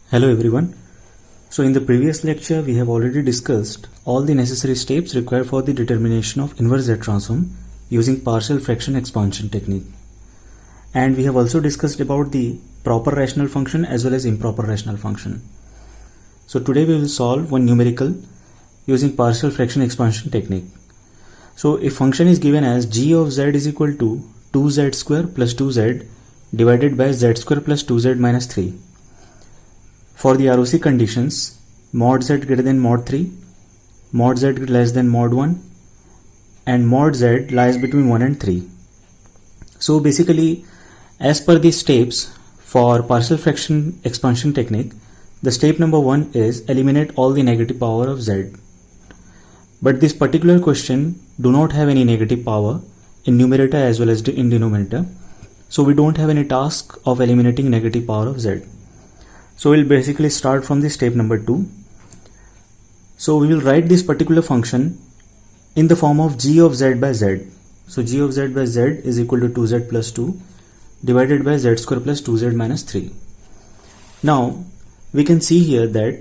Hello everyone. So in the previous lecture we have already discussed all the necessary steps required for the determination of inverse Z transform using partial fraction expansion technique. And we have also discussed about the proper rational function as well as improper rational function. So today we will solve one numerical using partial fraction expansion technique. So a function is given as g of z is equal to 2z square plus 2z divided by z square plus 2z minus 3. For the ROC conditions, mod z greater than mod 3, mod z less than mod 1, and mod z lies between 1 and 3. So basically, as per the steps for partial fraction expansion technique, the step number 1 is eliminate all the negative power of z. But this particular question do not have any negative power in numerator as well as in denominator. So we don't have any task of eliminating negative power of z. So we'll basically start from the step number 2. So we will write this particular function in the form of g of z by z. So g of z by z is equal to 2z plus 2 divided by z square plus 2z minus 3. Now we can see here that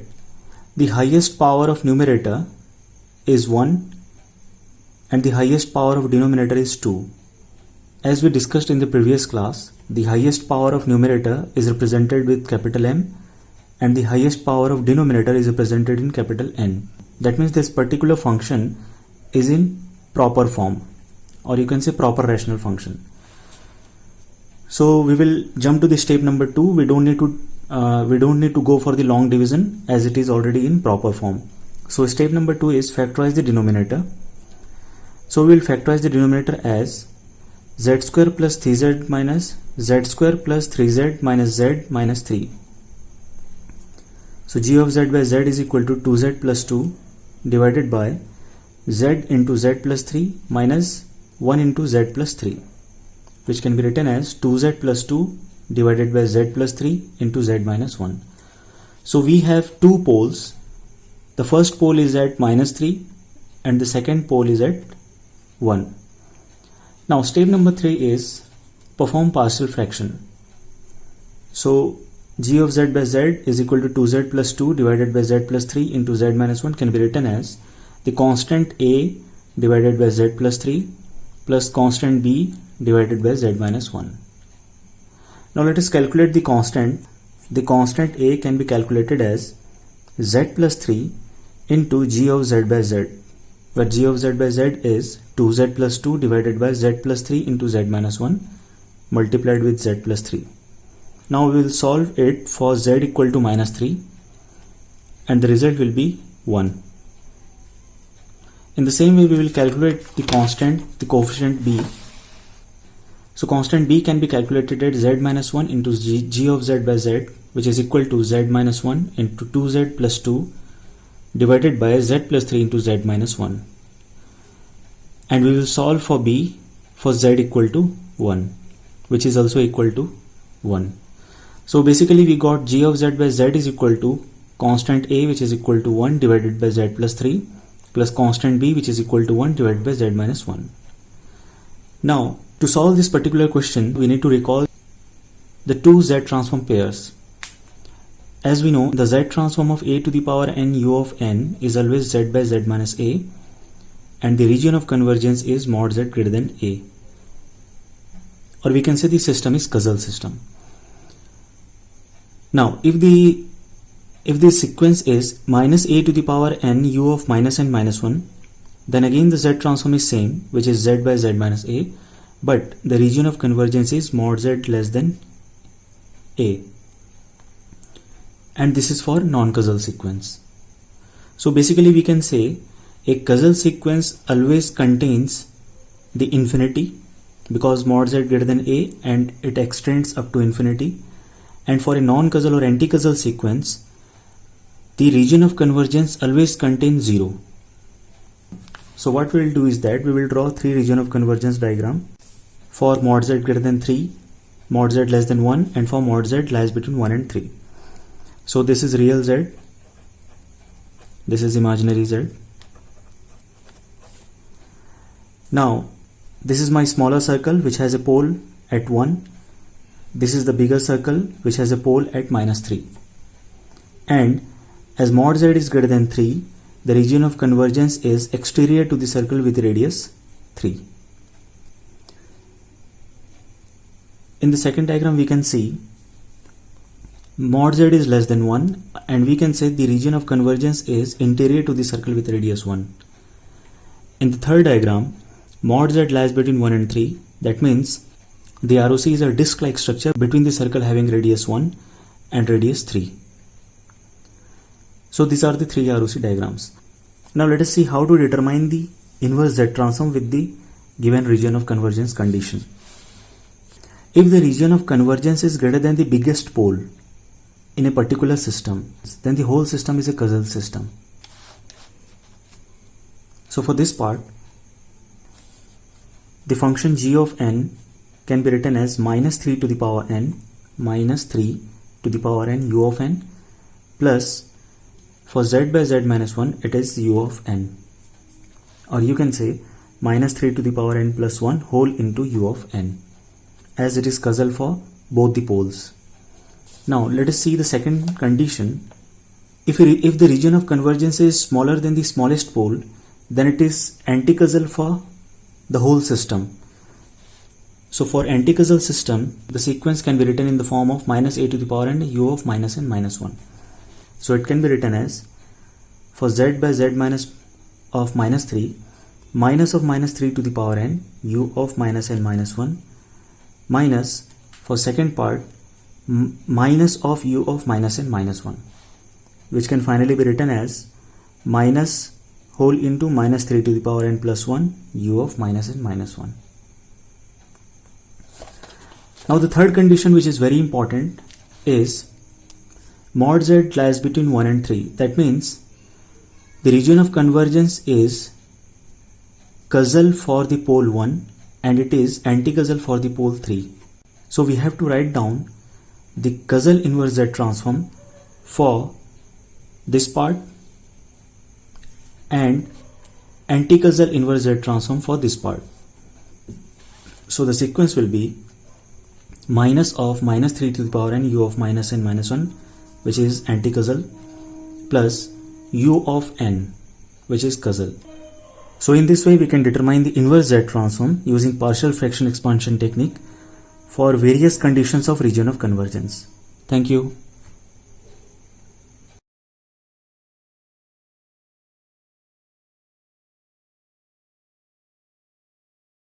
the highest power of numerator is 1 and the highest power of denominator is 2. As we discussed in the previous class, the highest power of numerator is represented with capital M and the highest power of denominator is represented in capital N. That means this particular function is in proper form, or you can say proper rational function. So we will jump to the step number 2. We don't need to go for the long division as it is already in proper form. So step number 2 is factorize the denominator. So we will factorize the denominator as z square plus 3z minus z square plus 3z minus z minus 3. So g of z by z is equal to 2z plus 2 divided by z into z plus 3 minus 1 into z plus 3, which can be written as 2z plus 2 divided by z plus 3 into z minus 1. So we have two poles. The first pole is at minus 3 and the second pole is at 1. Now step number 3 is perform partial fraction. So g of z by z is equal to 2z plus 2 divided by z plus 3 into z minus 1 can be written as the constant a divided by z plus 3 plus constant b divided by z minus 1. Now let us calculate the constant. The constant a can be calculated as z plus 3 into g of z by z, where g of z by z is 2z plus 2 divided by z plus 3 into z minus 1 multiplied with z plus 3. Now we will solve it for z equal to minus 3 and the result will be 1. In the same way we will calculate the constant, the coefficient b. So constant b can be calculated at z minus 1 into g of z by z, which is equal to z minus 1 into 2z plus 2 divided by z plus 3 into z minus 1. And we will solve for b for z equal to 1, which is also equal to 1. So basically we got g of z by z is equal to constant a, which is equal to 1 divided by z plus 3 plus constant b, which is equal to 1 divided by z minus 1. Now to solve this particular question, we need to recall the two z transform pairs. As we know, the z transform of a to the power n u of n is always z by z minus a, and the region of convergence is mod z greater than a. Or we can say the system is Kazal system. Now if the sequence is minus a to the power n u of minus n minus 1, then again the z transform is same, which is z by z minus a, but the region of convergence is mod z less than a. And this is for non-Kazal sequence. So basically we can say a Kazal sequence always contains the infinity because mod z greater than a and it extends up to infinity. And for a non-Kazal or anti-Kazal sequence, the region of convergence always contains 0. So what we will do is that we will draw 3 region of convergence diagram for mod z greater than 3, mod z less than 1, and for mod z lies between 1 and 3. So this is real z, this is imaginary z. Now this is my smaller circle which has a pole at 1. This is the bigger circle which has a pole at minus 3. and as mod z is greater than 3, the region of convergence is exterior to the circle with radius 3. In the second diagram we can see mod z is less than 1 and we can say the region of convergence is interior to the circle with radius 1. In the third diagram, mod z lies between 1 and 3. That means the ROC is a disc-like structure between the circle having radius 1 and radius 3. So these are the three ROC diagrams. Now let us see how to determine the inverse Z transform with the given region of convergence condition. If the region of convergence is greater than the biggest pole in a particular system, then the whole system is a Cauchy system. So for this part, the function g of n can be written as minus 3 to the power n minus 3 to the power n u of n plus for z by z minus 1 it is u of n, or you can say minus 3 to the power n plus 1 whole into u of n, as it is Cauchy for both the poles. Now let us see the second condition. If the region of convergence is smaller than the smallest pole, then it is anti-Cauchy for the whole system. So for anti-Cauchy system, the sequence can be written in the form of minus a to the power n u of minus n minus 1. So it can be written as for z by z minus of minus 3, minus of minus 3 to the power n u of minus n minus 1 minus for second part minus of u of minus n minus 1, which can finally be written as minus whole into minus 3 to the power n plus 1 u of minus n minus 1. Now the third condition, which is very important, is mod z lies between 1 and 3. That means the region of convergence is Cauchy for the pole 1 and it is anti-Cauchy for the pole 3. So we have to write down the Cauchy inverse Z transform for this part and anti-Cauchy inverse Z transform for this part. So the sequence will be minus of minus 3 to the power n u of minus n minus 1, which is anti-Cauchy, plus u of n, which is Cauchy. So in this way we can determine the inverse Z transform using partial fraction expansion technique for various conditions of region of convergence. Thank you.